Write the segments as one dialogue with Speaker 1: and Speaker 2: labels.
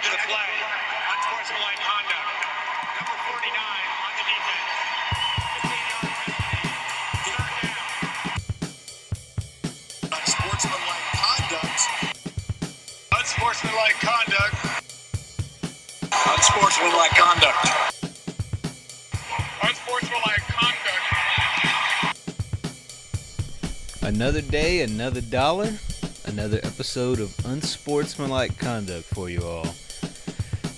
Speaker 1: to the play. Unsportsmanlike conduct. Number 49 on the defense. 15-yard penalty. Third down. Unsportsmanlike conduct. Unsportsmanlike conduct. Unsportsmanlike conduct. Unsportsmanlike conduct.
Speaker 2: Another day, another dollar, another episode of Unsportsmanlike Conduct for you all.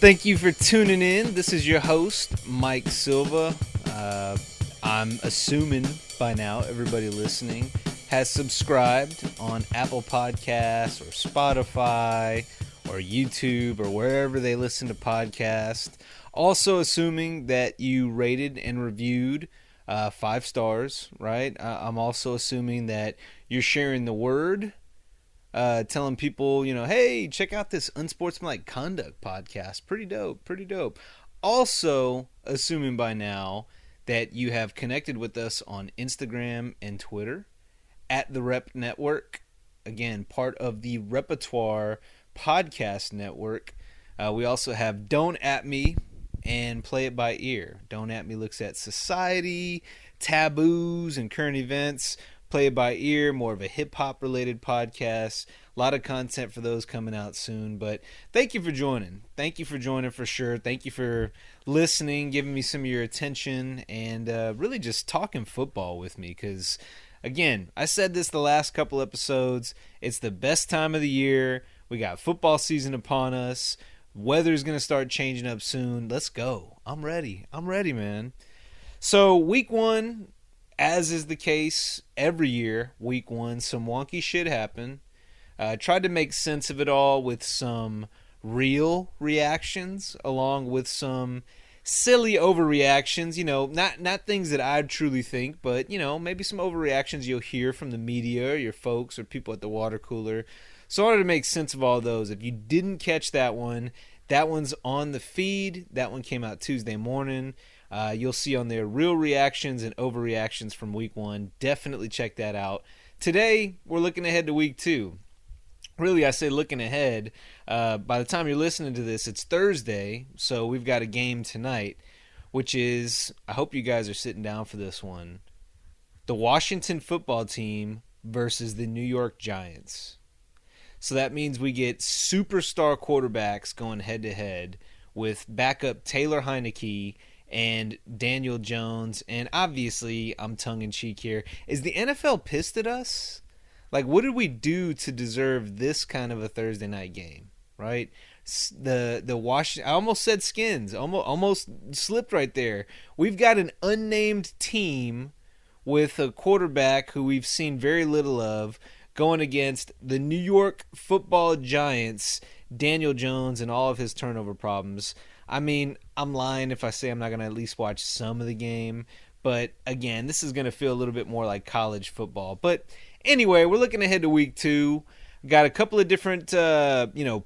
Speaker 2: Thank you for tuning in. This is your host, Mike Silva. I'm assuming by now everybody listening has subscribed on Apple Podcasts or Spotify or YouTube or wherever they listen to podcasts. Also assuming that you rated and reviewed 5 stars, right? I'm also assuming that you're sharing the word, telling people, hey, check out this Unsportsmanlike Conduct podcast. Pretty dope, pretty dope. Also assuming by now that you have connected with us on Instagram and Twitter at therep.network. Again, part of the Repertoire podcast network. We also have Don't At Me and Play It By Ear. Don't At Me looks at society, taboos, and current events. Play It By Ear, more of a hip-hop related podcast. A lot of content for those coming out soon. But thank you for joining. Thank you for joining for sure. Thank you for listening, giving me some of your attention, and really just talking football with me. Because, again, I said this the last couple episodes. It's the best time of the year. We got football season upon us. Weather's going to start changing up soon. Let's go. I'm ready. I'm ready, man. So week 1, as is the case every year, week 1, some wonky shit happened. Tried to make sense of it all with some real reactions along with some silly overreactions. Not things that I truly think, but, maybe some overreactions you'll hear from the media or your folks or people at the water cooler. So I wanted to make sense of all those. If you didn't catch that one's on the feed. That one came out Tuesday morning. You'll see on there real reactions and overreactions from week 1. Definitely check that out. Today, we're looking ahead to week 2. Really, I say looking ahead. By the time you're listening to this, it's Thursday, so we've got a game tonight, which is, I hope you guys are sitting down for this one, the Washington football team versus the New York Giants. So that means we get superstar quarterbacks going head-to-head with backup Taylor Heineke and Daniel Jones. And obviously, I'm tongue-in-cheek here. Is the NFL pissed at us? Like, what did we do to deserve this kind of a Thursday night game, right? The Washington, I almost said Skins. Almost slipped right there. We've got an unnamed team with a quarterback who we've seen very little of, going against the New York Football Giants, Daniel Jones, and all of his turnover problems. I mean, I'm lying if I say I'm not going to at least watch some of the game. But, again, this is going to feel a little bit more like college football. But, anyway, we're looking ahead to week 2. Got a couple of different,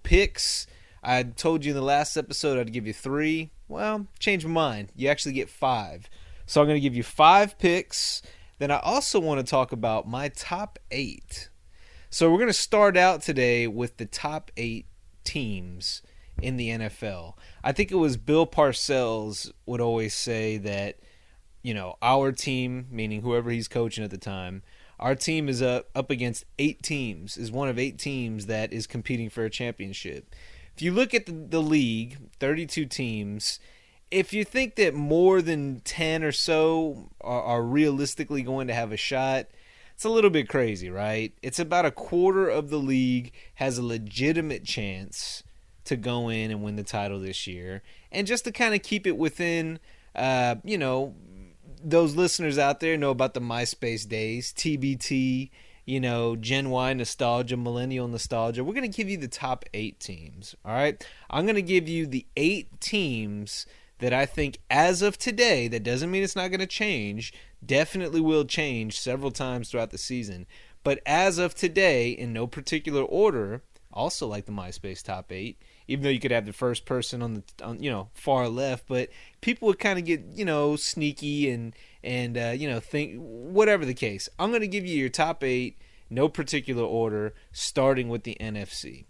Speaker 2: picks. I told you in the last episode I'd give you 3. Well, changed my mind. You actually get 5. So I'm going to give you 5 picks. Then I also want to talk about my top 8. So we're going to start out today with the top 8 teams in the NFL. I think it was Bill Parcells would always say that, our team, meaning whoever he's coaching at the time, our team is up against 8 teams, is one of 8 teams that is competing for a championship. If you look at the league, 32 teams, if you think that more than 10 or so are realistically going to have a shot, it's a little bit crazy, right? It's about a quarter of the league has a legitimate chance to go in and win the title this year. And just to kind of keep it within, those listeners out there know about the MySpace days, TBT, Gen Y nostalgia, millennial nostalgia. We're going to give you the top 8 teams, all right? I'm going to give you the 8 teams that I think as of today, that doesn't mean it's not going to change, definitely will change several times throughout the season. But as of today, in no particular order, also like the MySpace top 8, even though you could have the first person on far left, but people would kind of get, sneaky and think, whatever the case. I'm going to give you your top 8, no particular order, starting with the NFC.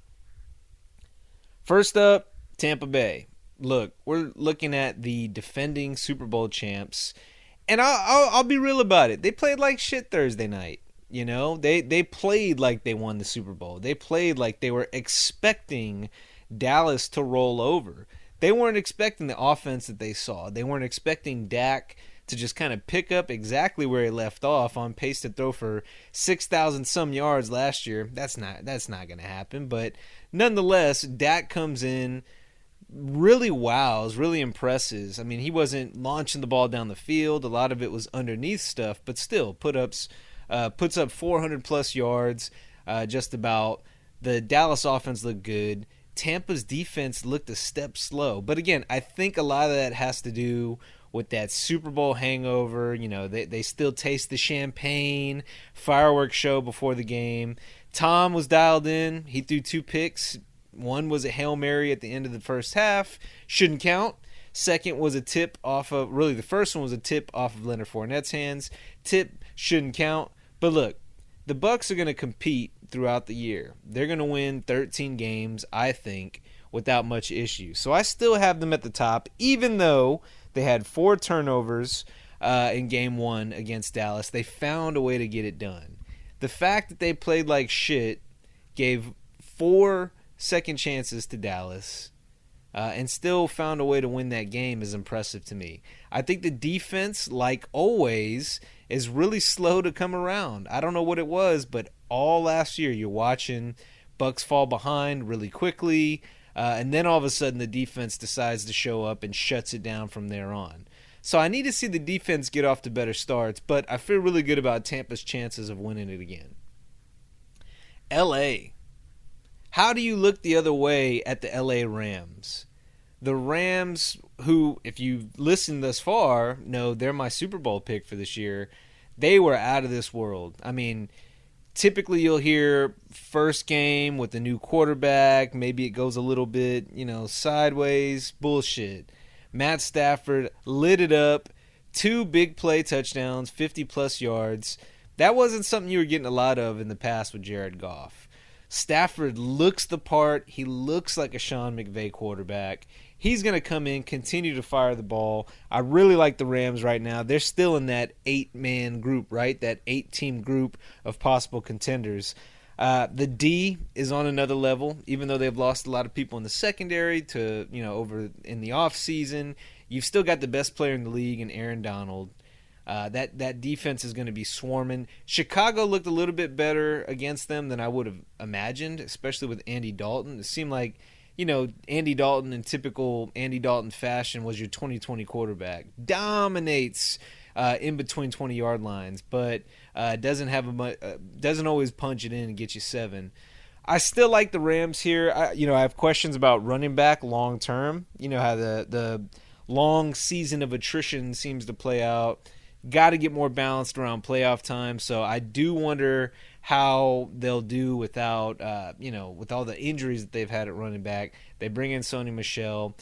Speaker 2: First up, Tampa Bay. Look, we're looking at the defending Super Bowl champs, and I'll be real about it. They played like shit Thursday night. You know, they played like they won the Super Bowl. They played like they were expecting Dallas to roll over. They weren't expecting the offense that they saw. They weren't expecting Dak to just kind of pick up exactly where he left off, on pace to throw for 6,000 some yards last year. That's not going to happen. But nonetheless, Dak comes in, really wows, really impresses. I mean, he wasn't launching the ball down the field. A lot of it was underneath stuff, but still puts up 400 plus yards. Just about. The Dallas offense looked good. Tampa's defense looked a step slow. But again, I think a lot of that has to do with that Super Bowl hangover. You know, they still taste the champagne, fireworks show before the game. Tom was dialed in. He threw 2 picks. One was a Hail Mary at the end of the first half. Shouldn't count. Second was a tip off of, really the first one was a tip off of Leonard Fournette's hands. Tip shouldn't count. But look, the Bucks are going to compete throughout the year. They're going to win 13 games, I think, without much issue. So I still have them at the top, even though they had 4 turnovers in game 1 against Dallas. They found a way to get it done. The fact that they played like shit, gave 4 second chances to Dallas, and still found a way to win that game is impressive to me. I think the defense, like always, is really slow to come around. I don't know what it was, but all last year you're watching Bucks fall behind really quickly, and then all of a sudden the defense decides to show up and shuts it down from there on. So I need to see the defense get off to better starts, but I feel really good about Tampa's chances of winning it again. LA. How do you look the other way at the LA Rams? The Rams, who, if you've listened thus far, know they're my Super Bowl pick for this year. They were out of this world. I mean, typically you'll hear first game with the new quarterback. Maybe it goes a little bit, sideways. Bullshit. Matt Stafford lit it up. 2 big play touchdowns, 50-plus yards. That wasn't something you were getting a lot of in the past with Jared Goff. Stafford looks the part. He looks like a Sean McVay quarterback. He's going to come in, continue to fire the ball. I really like the Rams right now. They're still in that 8-man group, right? That 8-team group of possible contenders. The D is on another level, even though they've lost a lot of people in the secondary to, over in the offseason. You've still got the best player in the league in Aaron Donald. That defense is going to be swarming. Chicago looked a little bit better against them than I would have imagined, especially with Andy Dalton. It seemed like, Andy Dalton in typical Andy Dalton fashion was your 2020 quarterback. Dominates in between 20-yard lines, but doesn't always punch it in and get you 7. I still like the Rams here. I have questions about running back long term. You know how the long season of attrition seems to play out. Got to get more balanced around playoff time. So I do wonder how they'll do without, with all the injuries that they've had at running back. They bring in Sony Michel.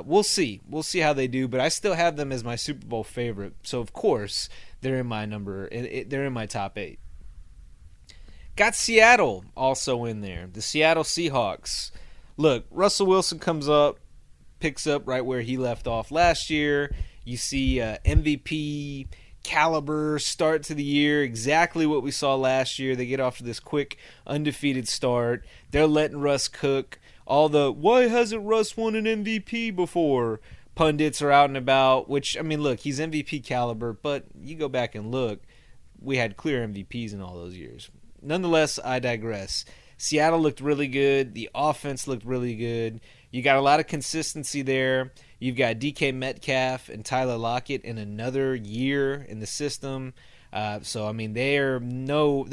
Speaker 2: We'll see. We'll see how they do. But I still have them as my Super Bowl favorite. So of course they're in my they're in my top 8. Got Seattle also in there. The Seattle Seahawks. Look, Russell Wilson picks up right where he left off last year. You see MVP caliber start to the year, exactly what we saw last year. They get off to this quick undefeated start. They're letting Russ cook. All the, why hasn't Russ won an MVP before? Pundits are out and about, which, look, he's MVP caliber, but you go back and look, we had clear MVPs in all those years. Nonetheless, I digress. Seattle looked really good. The offense looked really good. You got a lot of consistency there. You've got DK Metcalf and Tyler Lockett in another year in the system. They're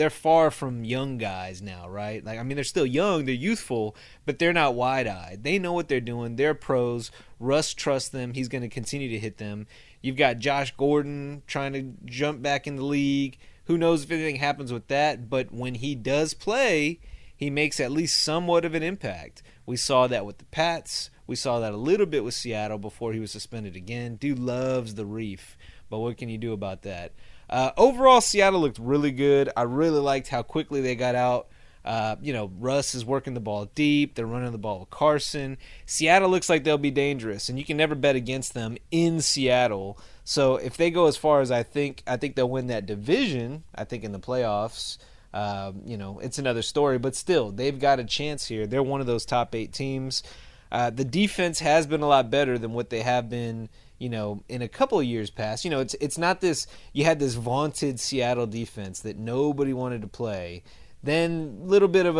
Speaker 2: far from young guys now, right? They're still young, they're youthful, but they're not wide-eyed. They know what they're doing. They're pros. Russ trusts them. He's going to continue to hit them. You've got Josh Gordon trying to jump back in the league. Who knows if anything happens with that, but when he does play, he makes at least somewhat of an impact. We saw that with the Pats. We saw that a little bit with Seattle before he was suspended again. Dude loves the reef, but what can you do about that? Overall, Seattle looked really good. I really liked how quickly they got out Russ is working the ball deep. They're running the ball with Carson. Seattle looks like they'll be dangerous, and you can never bet against them in Seattle. So if they go as far as I think they'll win that division. I think in the playoffs, it's another story. But still, they've got a chance here. They're one of those top 8 teams. The defense has been a lot better than what they have been, in a couple of years past. It's not this, you had this vaunted Seattle defense that nobody wanted to play. Then a little bit of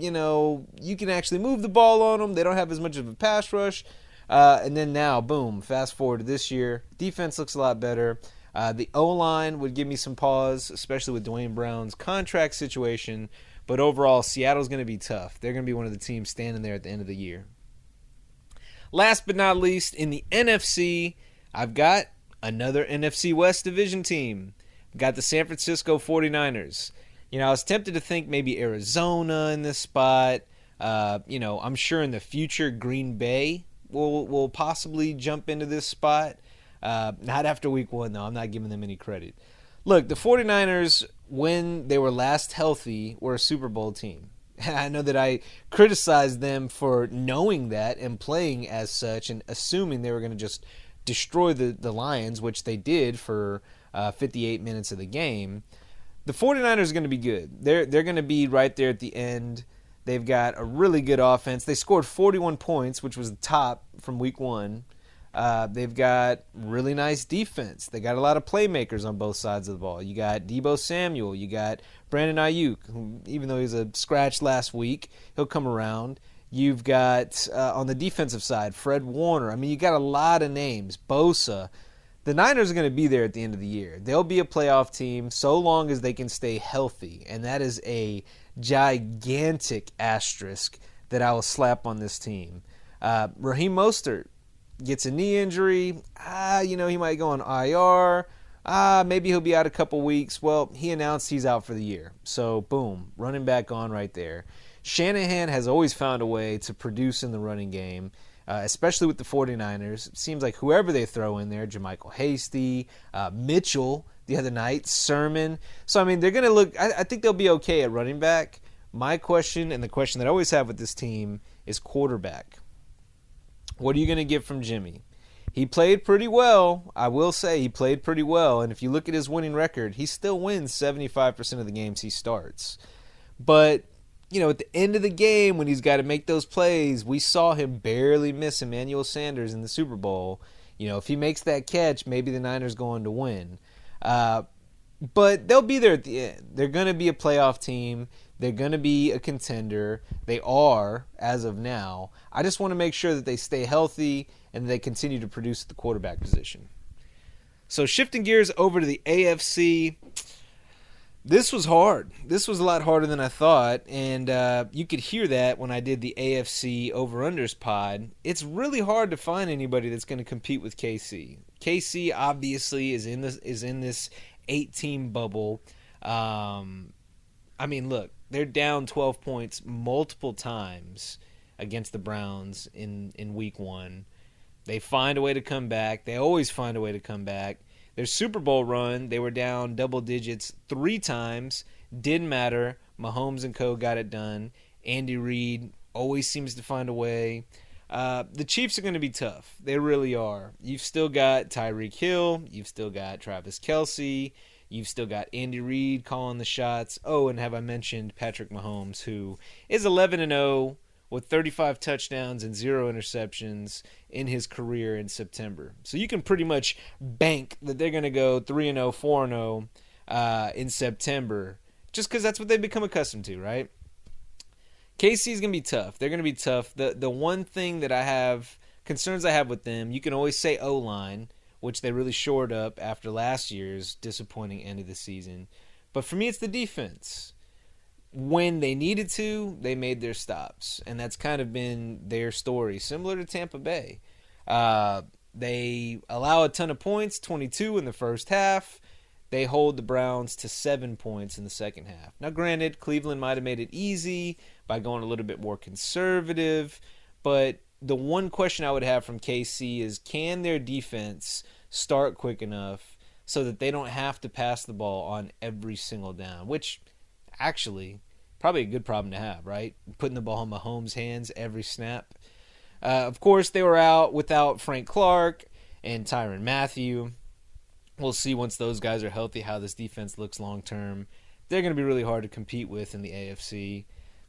Speaker 2: you can actually move the ball on them. They don't have as much of a pass rush. And then now, boom, fast forward to this year. Defense looks a lot better. The O-line would give me some pause, especially with Dwayne Brown's contract situation. But overall, Seattle's going to be tough. They're going to be one of the teams standing there at the end of the year. Last but not least, in the NFC, I've got another NFC West division team. I've got the San Francisco 49ers. I was tempted to think maybe Arizona in this spot. I'm sure in the future Green Bay will possibly jump into this spot. Not after week 1, though. I'm not giving them any credit. Look, the 49ers, when they were last healthy, were a Super Bowl team. I know that I criticized them for knowing that and playing as such and assuming they were going to just destroy the Lions, which they did for 58 minutes of the game. The 49ers are going to be good. They're going to be right there at the end. They've got a really good offense. They scored 41 points, which was the top from week 1. They've got really nice defense. They got a lot of playmakers on both sides of the ball. You got Deebo Samuel. You got Brandon Ayuk, who, even though he was a scratch last week, he'll come around. You've got, on the defensive side, Fred Warner. I mean, you got a lot of names. Bosa. The Niners are going to be there at the end of the year. They'll be a playoff team so long as they can stay healthy. And that is a gigantic asterisk that I will slap on this team. Raheem Mostert gets a knee injury. He might go on IR. Maybe he'll be out a couple weeks. Well, he announced he's out for the year. So, boom, running back on right there. Shanahan has always found a way to produce in the running game. Especially with the 49ers. It seems like whoever they throw in there, Jermichael Hasty, Mitchell the other night, Sermon. So, they're going to look, I think they'll be okay at running back. My question, and the question that I always have with this team, is quarterback. What are you going to get from Jimmy? He played pretty well. I will say he played pretty well. And if you look at his winning record, he still wins 75% of the games he starts. But at the end of the game, when he's got to make those plays, we saw him barely miss Emmanuel Sanders in the Super Bowl. If he makes that catch, maybe the Niners going to win. But they'll be there at the end. They're going to be a playoff team. They're going to be a contender. They are, as of now. I just want to make sure that they stay healthy and they continue to produce at the quarterback position. So shifting gears over to the AFC, this was hard. This was a lot harder than I thought, and you could hear that when I did the AFC over-unders pod. It's really hard to find anybody that's going to compete with KC. KC obviously is in this 8-team bubble. Look, they're down 12 points multiple times against the Browns in week 1. They find a way to come back. They always find a way to come back. Their Super Bowl run, they were down double digits 3 times. Didn't matter. Mahomes and co. got it done. Andy Reid always seems to find a way. The Chiefs are going to be tough. They really are. You've still got Tyreek Hill. You've still got Travis Kelce. You've still got Andy Reid calling the shots. Oh, and have I mentioned Patrick Mahomes, who is 11-0 with 35 touchdowns and 0 interceptions in his career in September. So you can pretty much bank that they're going to go 3-0, 4-0 in September, just because that's what they've become accustomed to, right? KC is going to be tough. They're going to be tough. The one thing that I have, concerns I have with them, you can always say O-line, which they really shored up after last year's disappointing end of the season. But for me, it's the defense. When they needed to, they made their stops. And that's kind of been their story, similar to Tampa Bay. They allow a ton of points, 22 in the first half. They hold the Browns to 7 points in the second half. Now, granted, Cleveland might have made it easy by going a little bit more conservative. But the one question I would have from KC is, can their defense start quick enough so that they don't have to pass the ball on every single down? Which, actually, probably a good problem to have, right? Putting the ball in Mahomes' hands every snap. Of course, they were out without Frank Clark and Tyrann Mathieu. We'll see once those guys are healthy how this defense looks long term. They're going to be really hard to compete with in the AFC.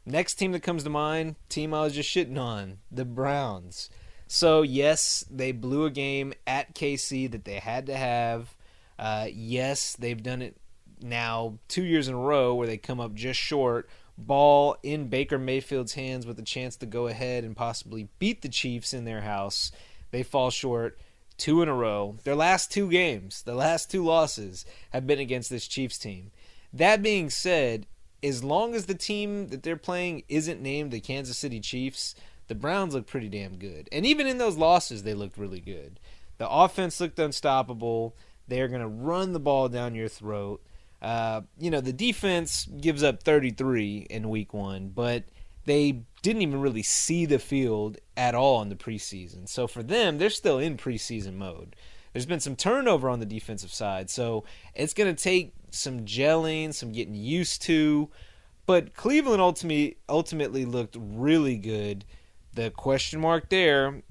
Speaker 2: Next team that comes to mind, team I was just shitting on, the Browns. So, yes, they blew a game at KC that they had to have. Yes, they've done it now 2 years in a row where they come up just short. Ball in Baker Mayfield's hands with a chance to go ahead and possibly beat the Chiefs in their house. They fall short 2 in a row. Their last 2 games, the last 2 losses, have been against this Chiefs team. That being said, as long as the team that they're playing isn't named the Kansas City Chiefs, the Browns look pretty damn good. And even in those losses, they looked really good. The offense looked unstoppable. They're going to run the ball down your throat. The defense gives up 33 in week 1, but they didn't even really see the field at all in the preseason. So for them, they're still in preseason mode. There's been some turnover on the defensive side, so it's going to take some gelling, some getting used to. But Cleveland ultimately looked really good. The question mark there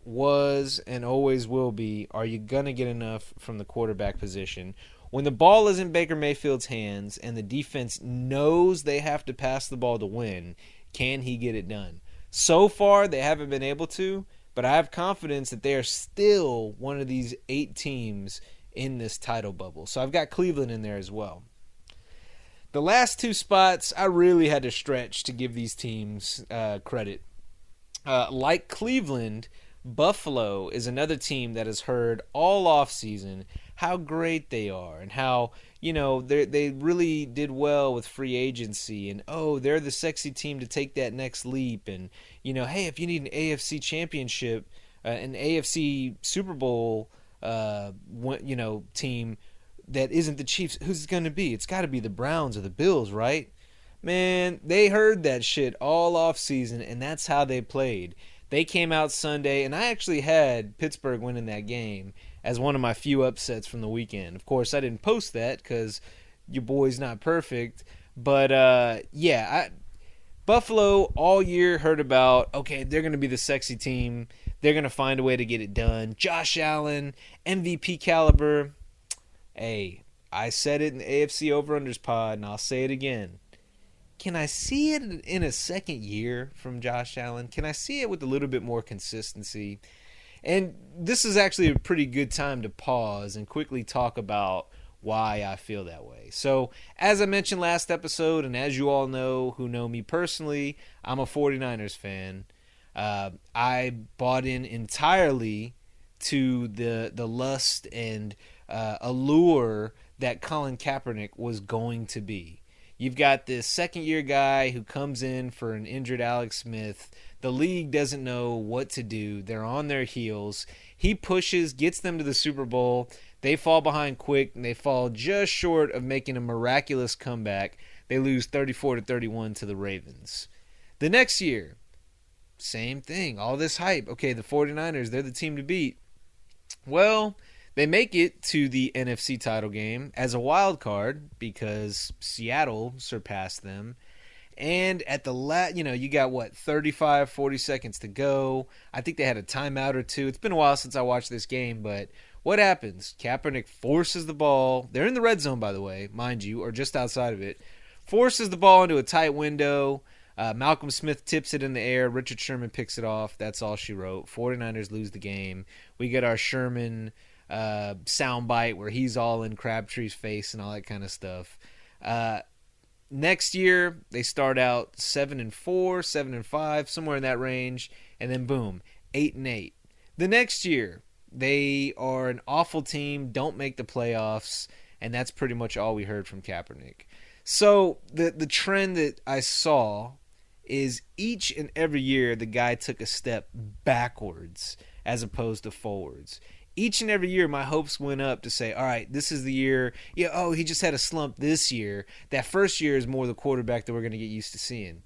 Speaker 2: was, and always will be, are you going to get enough from the quarterback position? When the ball is in Baker Mayfield's hands and the defense knows they have to pass the ball to win, can he get it done? So far, they haven't been able to, but I have confidence that they are still one of these 8 teams in this title bubble. So I've got Cleveland in there as well. The last 2 spots, I really had to stretch to give these teams credit. Like Cleveland, Buffalo is another team that has heard all offseason how great they are and how, they really did well with free agency and, they're the sexy team to take that next leap. And, hey, if you need an AFC championship, an AFC Super Bowl, team that isn't the Chiefs, who's it going to be? It's got to be the Browns or the Bills, right? Man, they heard that shit all off season, and that's how they played. They came out Sunday, and I actually had Pittsburgh winning that game as one of my few upsets from the weekend. Of course, I didn't post that because your boy's not perfect. But, Buffalo all year heard about, okay, they're going to be the sexy team. They're going to find a way to get it done. Josh Allen, MVP caliber. Hey, I said it in the AFC Over-Unders pod, and I'll say it again. Can I see it in a second year from Josh Allen? Can I see it with a little bit more consistency? And this is actually a pretty good time to pause and quickly talk about why I feel that way. So, as I mentioned last episode, and as you all know who know me personally, I'm a 49ers fan. I bought in entirely to the lust and allure that Colin Kaepernick was going to be. You've got this second-year guy who comes in for an injured Alex Smith. The league doesn't know what to do. They're on their heels. He pushes, gets them to the Super Bowl. They fall behind quick, and they fall just short of making a miraculous comeback. They lose 34-31 to the Ravens. The next year, same thing. All this hype. Okay, the 49ers, they're the team to beat. Well, they make it to the NFC title game as a wild card because Seattle surpassed them. And at the you got 35, 40 seconds to go. I think they had a timeout or two. It's been a while since I watched this game, but what happens? Kaepernick forces the ball. They're in the red zone, by the way, mind you, or just outside of it. Forces the ball into a tight window. Malcolm Smith tips it in the air. Richard Sherman picks it off. That's all she wrote. 49ers lose the game. We get our Sherman soundbite where he's all in Crabtree's face and all that kind of stuff. Next year, they start out 7-4, 7-5, somewhere in that range, and then boom, 8-8. The next year, they are an awful team, don't make the playoffs, and that's pretty much all we heard from Kaepernick. So the trend that I saw is each and every year the guy took a step backwards as opposed to forwards. Each and every year, my hopes went up to say, all right, this is the year. Yeah, he just had a slump this year. That first year is more the quarterback that we're going to get used to seeing.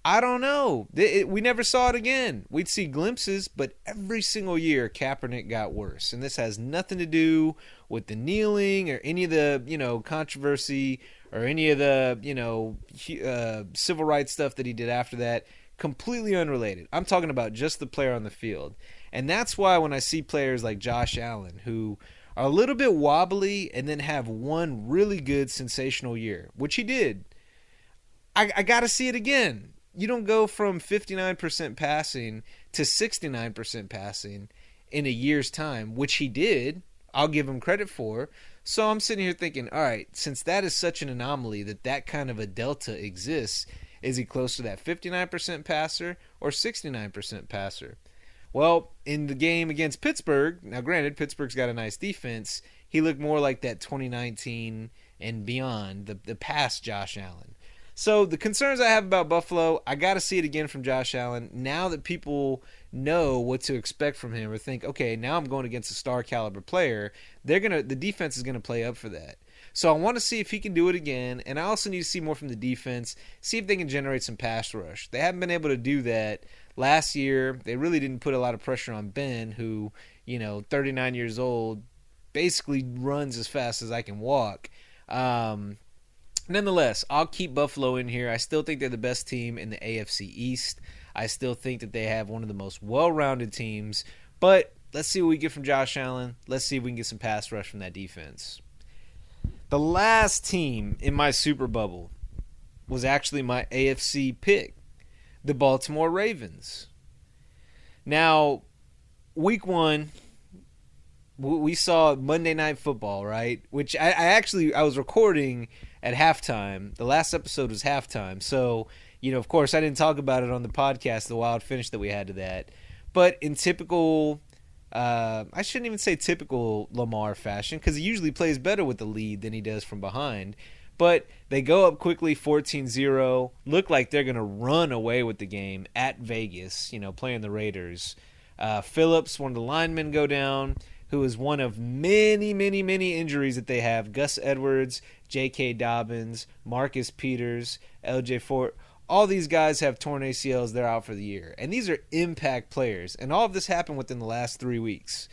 Speaker 2: I don't know. We never saw it again. We'd see glimpses, but every single year, Kaepernick got worse. And this has nothing to do with the kneeling or any of the, controversy or any of the, civil rights stuff that he did after that. Completely unrelated. I'm talking about just the player on the field. And that's why when I see players like Josh Allen, who are a little bit wobbly and then have one really good sensational year, which he did, I got to see it again. You don't go from 59% passing to 69% passing in a year's time, which he did. I'll give him credit for. So I'm sitting here thinking, all right, since that is such an anomaly that kind of a delta exists, is he close to that 59% passer or 69% passer? Well, in the game against Pittsburgh, now granted, Pittsburgh's got a nice defense, he looked more like that 2019 and beyond, the past Josh Allen. So the concerns I have about Buffalo, I got to see it again from Josh Allen. Now that people know what to expect from him or think, okay, now I'm going against a star caliber player, the defense is going to play up for that. So I want to see if he can do it again, and I also need to see more from the defense, see if they can generate some pass rush. They haven't been able to do that. Last year, they really didn't put a lot of pressure on Ben, who, 39 years old, basically runs as fast as I can walk. Nonetheless, I'll keep Buffalo in here. I still think they're the best team in the AFC East. I still think that they have one of the most well-rounded teams. But let's see what we get from Josh Allen. Let's see if we can get some pass rush from that defense. The last team in my super bubble was actually my AFC pick, the Baltimore Ravens. Now, week one, we saw Monday Night Football, right? Which I was recording at halftime. The last episode was halftime. So, of course, I didn't talk about it on the podcast, the wild finish that we had to that. But in typical, I shouldn't even say typical Lamar fashion, because he usually plays better with the lead than he does from behind. But they go up quickly, 14-0. Look like they're going to run away with the game at Vegas, playing the Raiders. Phillips, one of the linemen, go down, who is one of many, many, many injuries that they have. Gus Edwards, J.K. Dobbins, Marcus Peters, L.J. Fort. All these guys have torn ACLs. They're out for the year. And these are impact players. And all of this happened within the last 3 weeks.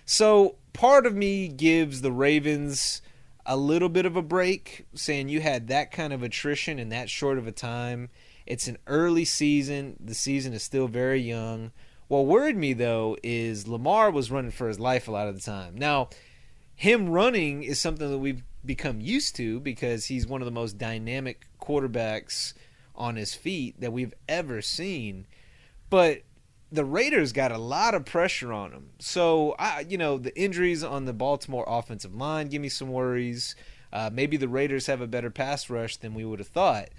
Speaker 2: So part of me gives the Ravens a little bit of a break, saying you had that kind of attrition in that short of a time. It's an early season. The season is still very young. What worried me, though, is Lamar was running for his life a lot of the time. Now, him running is something that we've become used to because he's one of the most dynamic quarterbacks on his feet that we've ever seen. But the Raiders got a lot of pressure on him. So, the injuries on the Baltimore offensive line give me some worries. Maybe the Raiders have a better pass rush than we would have thought.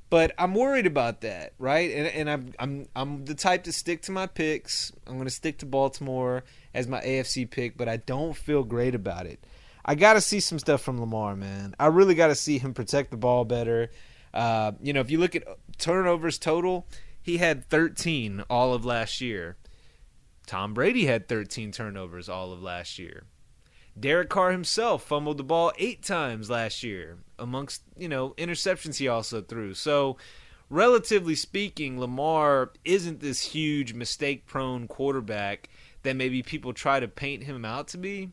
Speaker 2: But I'm worried about that, right? And I'm the type to stick to my picks. I'm going to stick to Baltimore as my AFC pick, but I don't feel great about it. I got to see some stuff from Lamar, man. I really got to see him protect the ball better. If you look at turnovers total, he had 13 all of last year. Tom Brady had 13 turnovers all of last year. Derek Carr himself fumbled the ball 8 times last year amongst, interceptions he also threw. So, relatively speaking, Lamar isn't this huge mistake-prone quarterback that maybe people try to paint him out to be.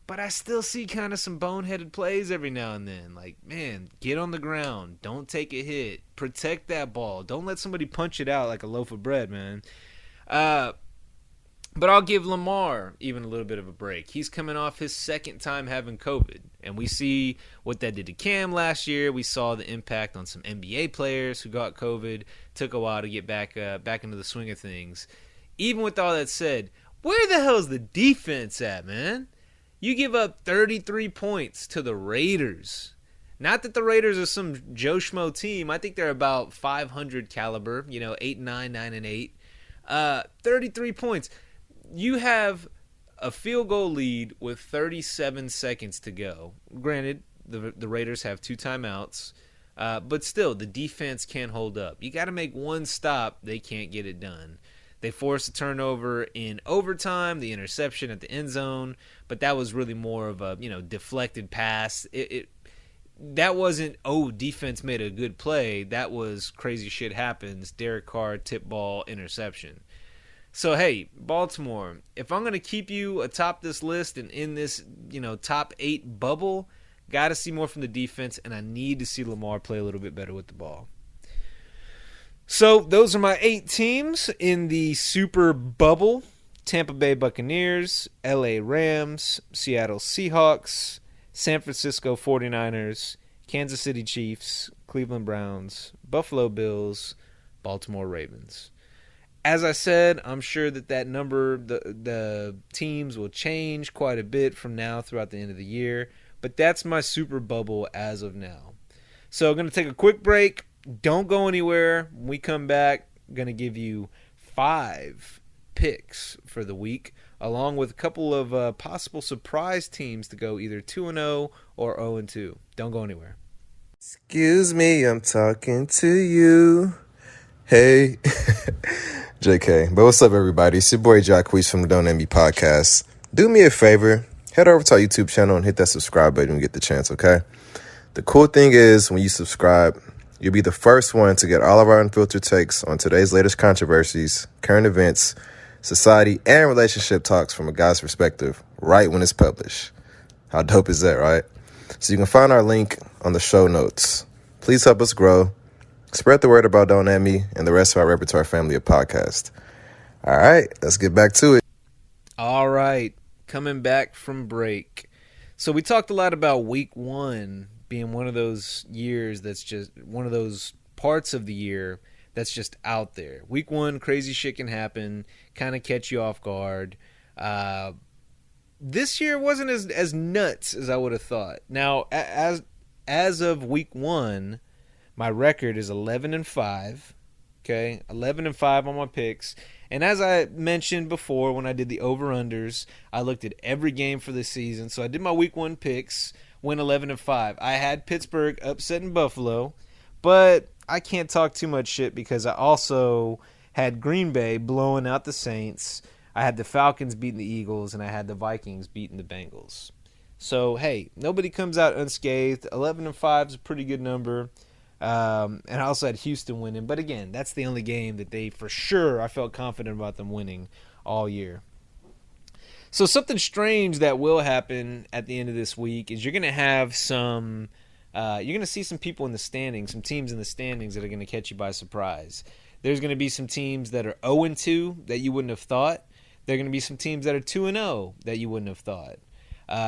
Speaker 2: But I still see kind of some boneheaded plays every now and then. Like, man, get on the ground. Don't take a hit. Protect that ball. Don't let somebody punch it out like a loaf of bread, man. But I'll give Lamar even a little bit of a break. He's coming off his second time having COVID. And we see what that did to Cam last year. We saw the impact on some NBA players who got COVID. Took a while to get back into the swing of things. Even with all that said, where the hell is the defense at, man? You give up 33 points to the Raiders. Not that the Raiders are some Joe Schmo team. I think they're about 500 caliber, 8-9, 9-8. 33 points. You have a field goal lead with 37 seconds to go. Granted, the Raiders have 2 timeouts. But still, the defense can't hold up. You got to make one stop. They can't get it done. They forced a turnover in overtime, the interception at the end zone, but that was really more of a deflected pass. That wasn't, defense made a good play. That was crazy shit happens. Derek Carr, tip ball, interception. So, hey, Baltimore, if I'm going to keep you atop this list and in this, top 8 bubble, Got to see more from the defense, and I need to see Lamar play a little bit better with the ball. So those are my 8 teams in the Super Bubble. Tampa Bay Buccaneers, LA Rams, Seattle Seahawks, San Francisco 49ers, Kansas City Chiefs, Cleveland Browns, Buffalo Bills, Baltimore Ravens. As I said, I'm sure that number, the teams will change quite a bit from now throughout the end of the year, but that's my Super Bubble as of now. So I'm going to take a quick break. Don't go anywhere. When we come back, I'm going to give you 5 picks for the week, along with a couple of possible surprise teams to go either 2-0 or 0-2. Don't go anywhere.
Speaker 3: Excuse me, I'm talking to you. Hey. JK. But what's up, everybody? It's your boy Jacquees from the Don't End Me podcast. Do me a favor. Head over to our YouTube channel and hit that subscribe button when you get the chance, okay? The cool thing is, when you subscribe, you'll be the first one to get all of our unfiltered takes on today's latest controversies, current events, society, and relationship talks from a guy's perspective right when it's published. How dope is that, right? So you can find our link on the show notes. Please help us grow. Spread the word about Don't At Me and the rest of our repertoire family of podcasts. All right, let's get back to it.
Speaker 2: All right, coming back from break. So we talked a lot about week 1 being one of those years that's just one of those parts of the year that's just out there. Week 1, crazy shit can happen, kind of catch you off guard. This year wasn't as nuts as I would have thought. Now, as of week 1, my record is 11-5. Okay, 11-5 on my picks. And as I mentioned before, when I did the over-unders, I looked at every game for the season. So I did my week 1 picks, went 11-5. I had Pittsburgh upsetting Buffalo, but I can't talk too much shit because I also had Green Bay blowing out the Saints. I had the Falcons beating the Eagles, and I had the Vikings beating the Bengals. So, hey, nobody comes out unscathed. 11-5 is a pretty good number. And I also had Houston winning. But again, that's the only game that they, for sure, I felt confident about them winning all year. So something strange that will happen at the end of this week is you're going to have some you're going to see some people in the standings, some teams in the standings that are going to catch you by surprise. There's going to be some teams that are 0-2 that you wouldn't have thought. There are going to be some teams that are 2-0 that you wouldn't have thought.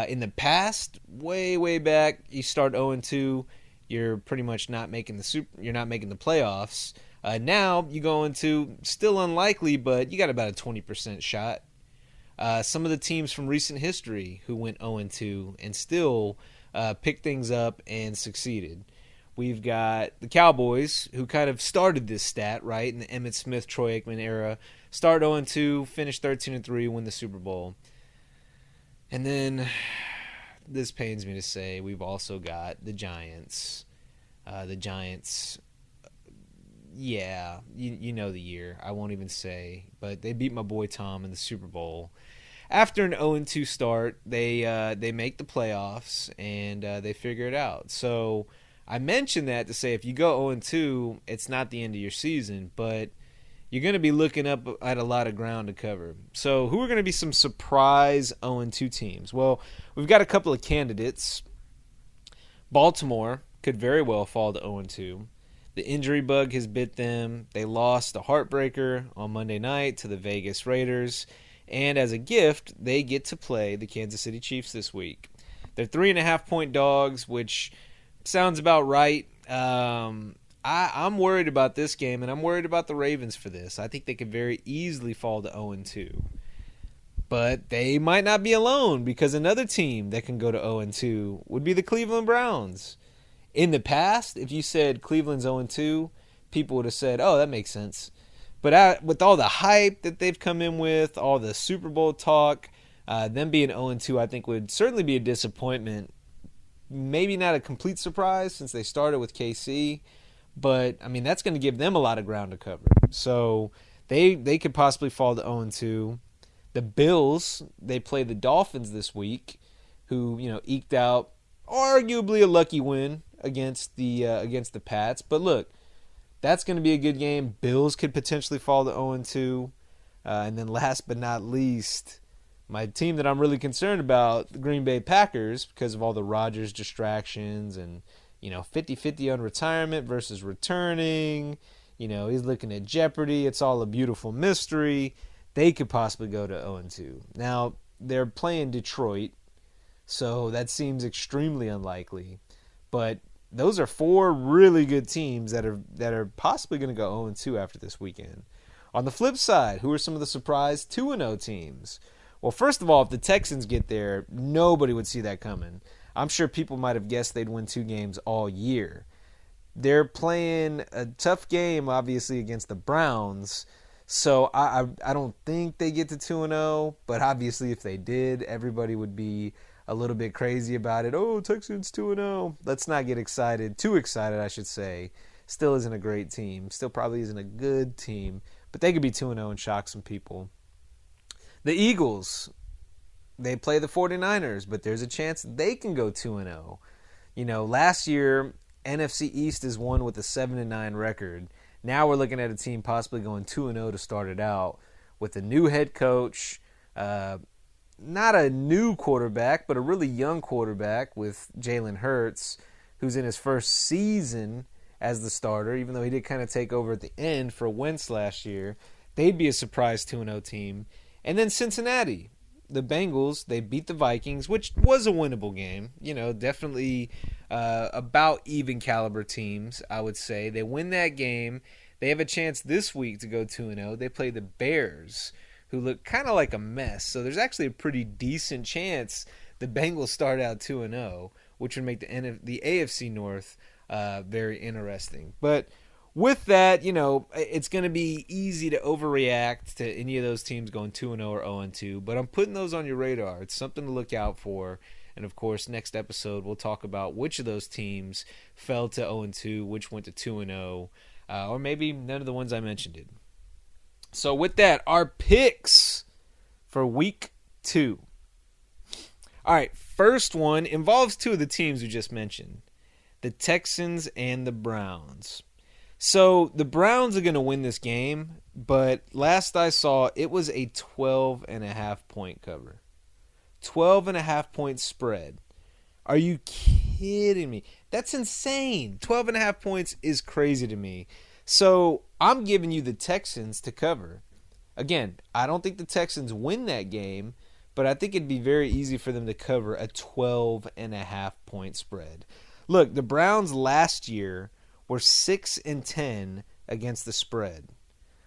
Speaker 2: In the past, way back, you start 0-2, you're pretty much not making you're not making the playoffs. Now you go into still unlikely, but you got about a 20% shot. Some of the teams from recent history who went 0-2 and still picked things up and succeeded. We've got the Cowboys, who kind of started this stat, right, in the Emmitt Smith, Troy Aikman era. Start 0-2, finish 13-3, win the Super Bowl. And then, this pains me to say, we've also got the Giants. Yeah, you know the year. I won't even say. But they beat my boy Tom in the Super Bowl. After an 0-2 start, they make the playoffs, and they figure it out. So I mentioned that to say if you go 0-2, it's not the end of your season, but you're going to be looking up at a lot of ground to cover. So who are going to be some surprise 0-2 teams? Well, we've got a couple of candidates. Baltimore could very well fall to 0-2. The injury bug has bit them. They lost a heartbreaker on Monday night to the Vegas Raiders. And as a gift, they get to play the Kansas City Chiefs this week. They're 3.5-point dogs, which sounds about right. I'm worried about this game, and I'm worried about the Ravens for this. I think they could very easily fall to 0-2. But they might not be alone, because another team that can go to 0-2 would be the Cleveland Browns. In the past, if you said Cleveland's 0-2, people would have said, oh, that makes sense. But with all the hype that they've come in with, all the Super Bowl talk, them being 0-2 I think would certainly be a disappointment. Maybe not a complete surprise since they started with KC. But, I mean, that's going to give them a lot of ground to cover. So they could possibly fall to 0-2. The Bills, they play the Dolphins this week, who, eked out arguably a lucky win against the Pats. But look, that's going to be a good game. Bills could potentially fall to 0-2. And then last but not least, My team that I'm really concerned about, the Green Bay Packers, because of all the Rodgers distractions and, 50-50 on retirement versus returning. He's looking at Jeopardy. It's all a beautiful mystery. They could possibly go to 0-2. Now, they're playing Detroit, so that seems extremely unlikely. But those are 4 really good teams that are possibly going to go 0-2 after this weekend. On the flip side, who are some of the surprise 2-0 teams? Well, first of all, if the Texans get there, nobody would see that coming. I'm sure people might have guessed they'd win 2 games all year. They're playing a tough game, obviously, against the Browns. So I don't think they get to 2-0, but obviously if they did, everybody would be a little bit crazy about it. Oh, Texans 2-0. Let's not get excited. Too excited, I should say. Still isn't a great team. Still probably isn't a good team. But they could be 2-0 and shock some people. The Eagles, they play the 49ers, but there's a chance they can go 2-0. Last year, NFC East is won with a 7-9 record. Now we're looking at a team possibly going 2-0 to start it out with a new head coach, not a new quarterback, but a really young quarterback with Jalen Hurts, who's in his first season as the starter, even though he did kind of take over at the end for Wentz last year. They'd be a surprise 2-0 team. And then Cincinnati, the Bengals, they beat the Vikings, which was a winnable game. Definitely about even caliber teams, I would say. They win that game. They have a chance this week to go 2-0. They play the Bears, who look kind of like a mess. So there's actually a pretty decent chance the Bengals start out 2-0, which would make the AFC North very interesting. But with that, it's going to be easy to overreact to any of those teams going 2-0 or 0-2. But I'm putting those on your radar. It's something to look out for. And, of course, next episode we'll talk about which of those teams fell to 0-2, which went to 2-0, or maybe none of the ones I mentioned did. So with that, our picks for Week 2. All right, first one involves 2 of the teams we just mentioned, the Texans and the Browns. So the Browns are going to win this game, but last I saw, it was a 12.5 point cover. 12.5 point spread. Are you kidding me? That's insane. 12.5 points is crazy to me. So I'm giving you the Texans to cover. Again, I don't think the Texans win that game, but I think it'd be very easy for them to cover a 12.5 point spread. Look, the Browns last year were 6-10 against the spread.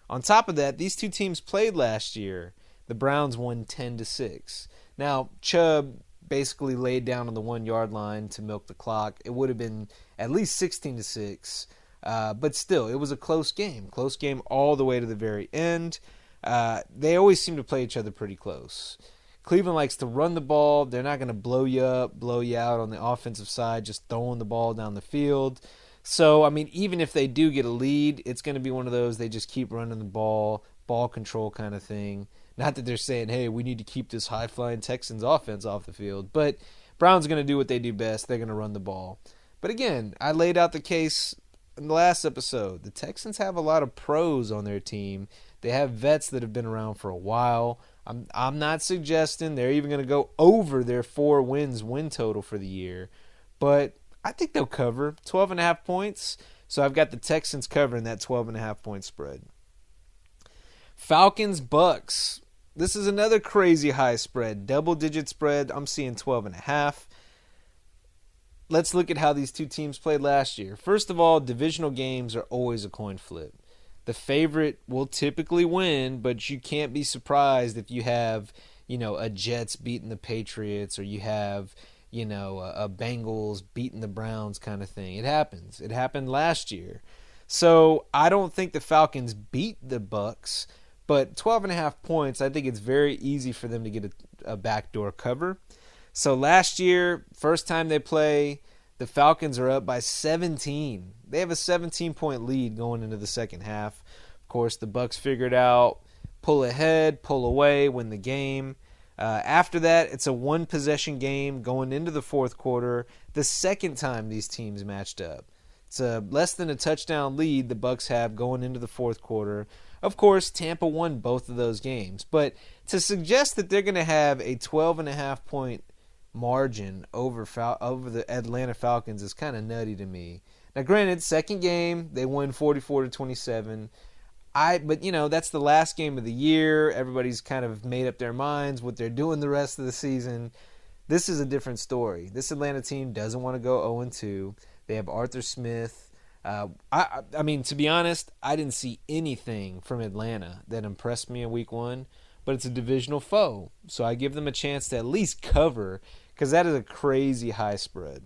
Speaker 2: On top of that, these 2 teams played last year. The Browns won 10-6. Now, Chubb basically laid down on the 1-yard line to milk the clock. It would have been at least 16-6. But still, it was a close game. Close game all the way to the very end. They always seem to play each other pretty close. Cleveland likes to run the ball. They're not going to blow you up, blow you out on the offensive side, just throwing the ball down the field. So, even if they do get a lead, it's going to be one of those they just keep running the ball control kind of thing. Not that they're saying, hey, we need to keep this high-flying Texans offense off the field. But Browns are going to do what they do best. They're going to run the ball. But again, I laid out the case in the last episode. The Texans have a lot of pros on their team. They have vets that have been around for a while. I'm not suggesting they're even going to go over their 4 win total for the year. But I think they'll cover 12.5 points. So I've got the Texans covering that 12.5 point spread. Falcons Bucks. This is another crazy high spread. Double-digit spread. I'm seeing 12.5. Let's look at how these 2 teams played last year. First of all, divisional games are always a coin flip. The favorite will typically win, but you can't be surprised if you have, a Jets beating the Patriots, or you have, a Bengals beating the Browns kind of thing. It happens. It happened last year. So I don't think the Falcons beat the Bucks, but 12.5 points, I think it's very easy for them to get a backdoor cover. So last year, first time they play, the Falcons are up by 17. They have a 17-point lead going into the second half. Of course, the Bucks figured out, pull ahead, pull away, win the game. After that, it's a one-possession game going into the fourth quarter, the second time these teams matched up. It's a less than a touchdown lead the Bucks have going into the fourth quarter. Of course, Tampa won both of those games. But to suggest that they're going to have a 12.5 point margin over the Atlanta Falcons is kind of nutty to me. Now, granted, second game, they won 44-27. But that's the last game of the year. Everybody's kind of made up their minds what they're doing the rest of the season. This is a different story. This Atlanta team doesn't want to go 0-2. They have Arthur Smith. I mean, to be honest, I didn't see anything from Atlanta that impressed me in week 1, but it's a divisional foe. So I give them a chance to at least cover, because that is a crazy high spread.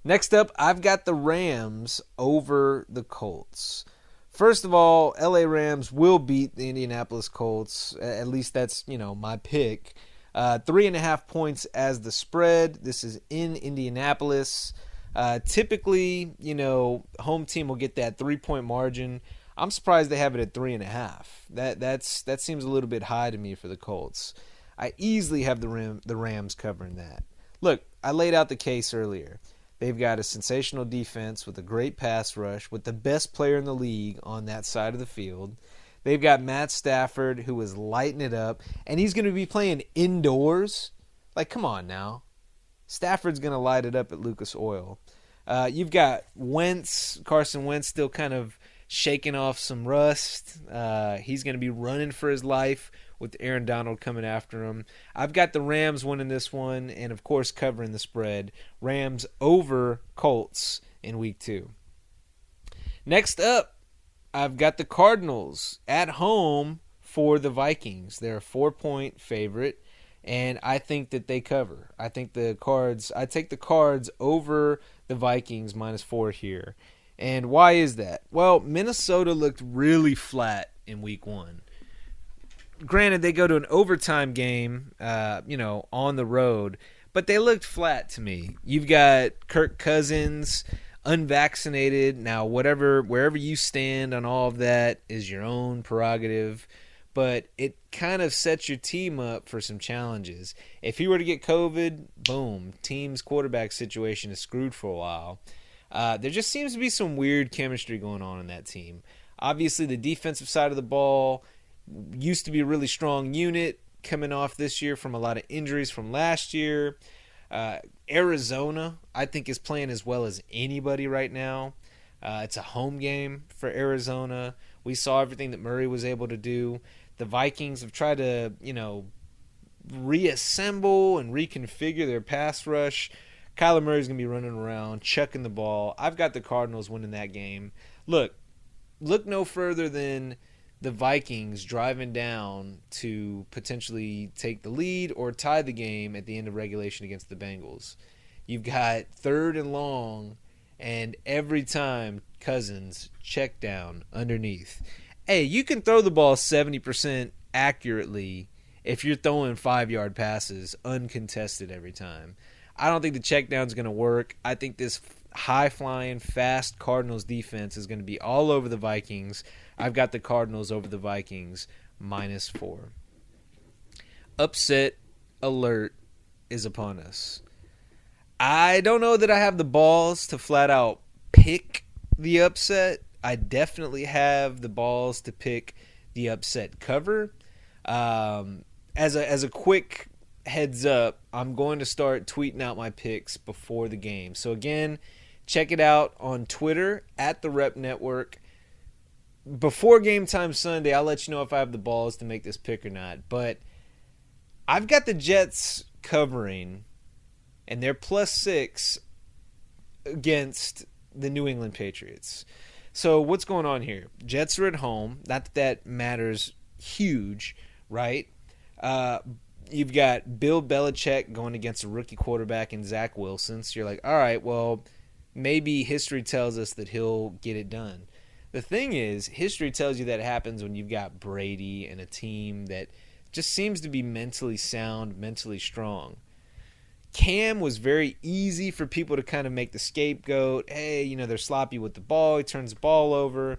Speaker 2: Next up, I've got the Rams over the Colts. First of all, LA Rams will beat the Indianapolis Colts. At least that's, my pick. 3.5 points as the spread. This is in Indianapolis. Typically, home team will get that 3-point margin. I'm surprised they have it at 3.5. That seems a little bit high to me for the Colts. I easily have the Rams covering that. Look, I laid out the case earlier. They've got a sensational defense with a great pass rush, with the best player in the league on that side of the field. They've got Matt Stafford, who is lighting it up, and he's going to be playing indoors. Like, come on now. Stafford's going to light it up at Lucas Oil. You've got Carson Wentz, still kind of shaking off some rust. He's going to be running for his life with Aaron Donald coming after him. I've got the Rams winning this one, and of course covering the spread. Rams over Colts in week 2. Next up, I've got the Cardinals at home for the Vikings. They're a 4-point favorite, and I think that they cover. I take the Cards over the Vikings -4 here. And why is that? Well, Minnesota looked really flat in week 1. Granted, they go to an overtime game, on the road, but they looked flat to me. You've got Kirk Cousins, unvaccinated. Now, wherever you stand on all of that is your own prerogative, but it kind of sets your team up for some challenges. If he were to get COVID, boom, team's quarterback situation is screwed for a while. There just seems to be some weird chemistry going on in that team. Obviously, the defensive side of the ball used to be a really strong unit, coming off this year from a lot of injuries from last year. Arizona, I think, is playing as well as anybody right now. It's a home game for Arizona. We saw everything that Murray was able to do. The Vikings have tried to, reassemble and reconfigure their pass rush. Kyler Murray's going to be running around, chucking the ball. I've got the Cardinals winning that game. Look no further than the Vikings driving down to potentially take the lead or tie the game at the end of regulation against the Bengals. You've got 3rd and long, and every time Cousins check down underneath. Hey, you can throw the ball 70% accurately if you're throwing 5-yard passes uncontested every time. I don't think the check down is going to work. I think this high-flying, fast Cardinals defense is going to be all over the Vikings. I've got the Cardinals over the Vikings -4. Upset alert is upon us. I don't know that I have the balls to flat out pick the upset. I definitely have the balls to pick the upset cover. As a quick heads up, I'm going to start tweeting out my picks before the game. So again, check it out on Twitter at therep.network. Before game time Sunday, I'll let you know if I have the balls to make this pick or not. But I've got the Jets covering, and they're +6 against the New England Patriots. So what's going on here? Jets are at home. Not that matters huge, right? You've got Bill Belichick going against a rookie quarterback in Zach Wilson. So you're like, all right, well, maybe history tells us that he'll get it done. The thing is, history tells you that happens when you've got Brady and a team that just seems to be mentally sound, mentally strong. Cam was very easy for people to kind of make the scapegoat. Hey, they're sloppy with the ball. He turns the ball over. I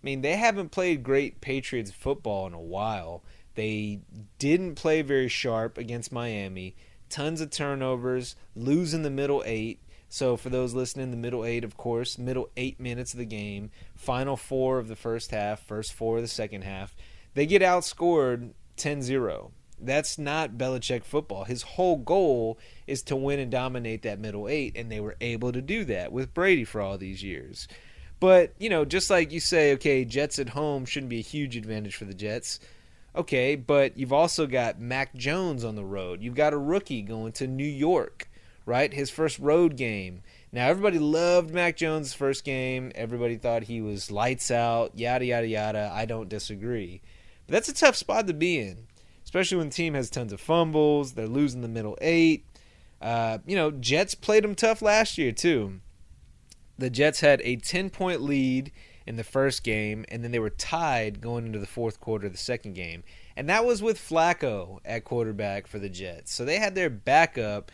Speaker 2: mean, they haven't played great Patriots football in a while. They didn't play very sharp against Miami. Tons of turnovers, losing the middle 8. So for those listening, the middle 8, of course, middle 8 minutes of the game, final 4 of the first half, first 4 of the second half, they get outscored 10-0. That's not Belichick football. His whole goal is to win and dominate that middle 8, and they were able to do that with Brady for all these years. But, just like you say, okay, Jets at home shouldn't be a huge advantage for the Jets. Okay, but you've also got Mac Jones on the road. You've got a rookie going to New York, right? His first road game. Now, everybody loved Mac Jones' first game. Everybody thought he was lights out, yada, yada, yada. I don't disagree. But that's a tough spot to be in, especially when the team has tons of fumbles. They're losing the middle 8. Jets played them tough last year, too. The Jets had a 10-point lead in the first game, and then they were tied going into the fourth quarter of the second game. And that was with Flacco at quarterback for the Jets. So they had their backup,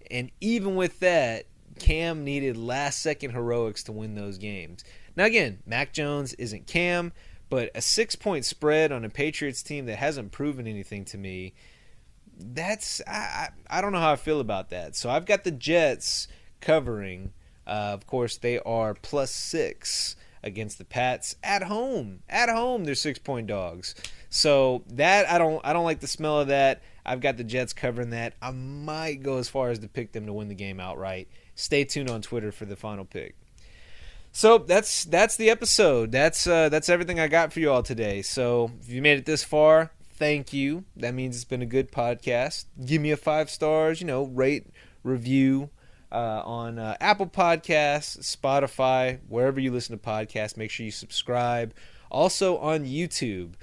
Speaker 2: and even with that, Cam needed last-second heroics to win those games. Now, again, Mac Jones isn't Cam, but a 6-point spread on a Patriots team that hasn't proven anything to me, I don't know how I feel about that. So I've got the Jets covering. Of course, they are +6 against the Pats at home. At home, they're 6-point dogs. So that I don't like the smell of that. I've got the Jets covering that. I might go as far as to pick them to win the game outright. Stay tuned on Twitter for the final pick. So that's the episode. That's everything I got for you all today. So if you made it this far, thank you. That means it's been a good podcast. Give me a 5 stars. Rate, review. On Apple Podcasts, Spotify, wherever you listen to podcasts, make sure you subscribe. Also on YouTube.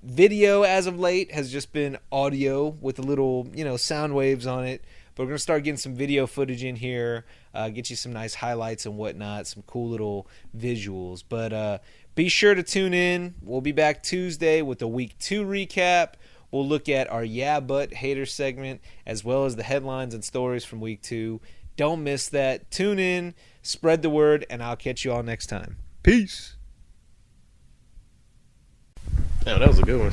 Speaker 2: Video as of late has just been audio with a little, sound waves on it. But we're going to start getting some video footage in here, get you some nice highlights and whatnot, some cool little visuals. But be sure to tune in. We'll be back Tuesday with a Week 2 recap. We'll look at our Yeah But Hater segment, as well as the headlines and stories from Week 2. Don't miss that. Tune in, spread the word, and I'll catch you all next time. Peace.
Speaker 3: Oh, that was a good one.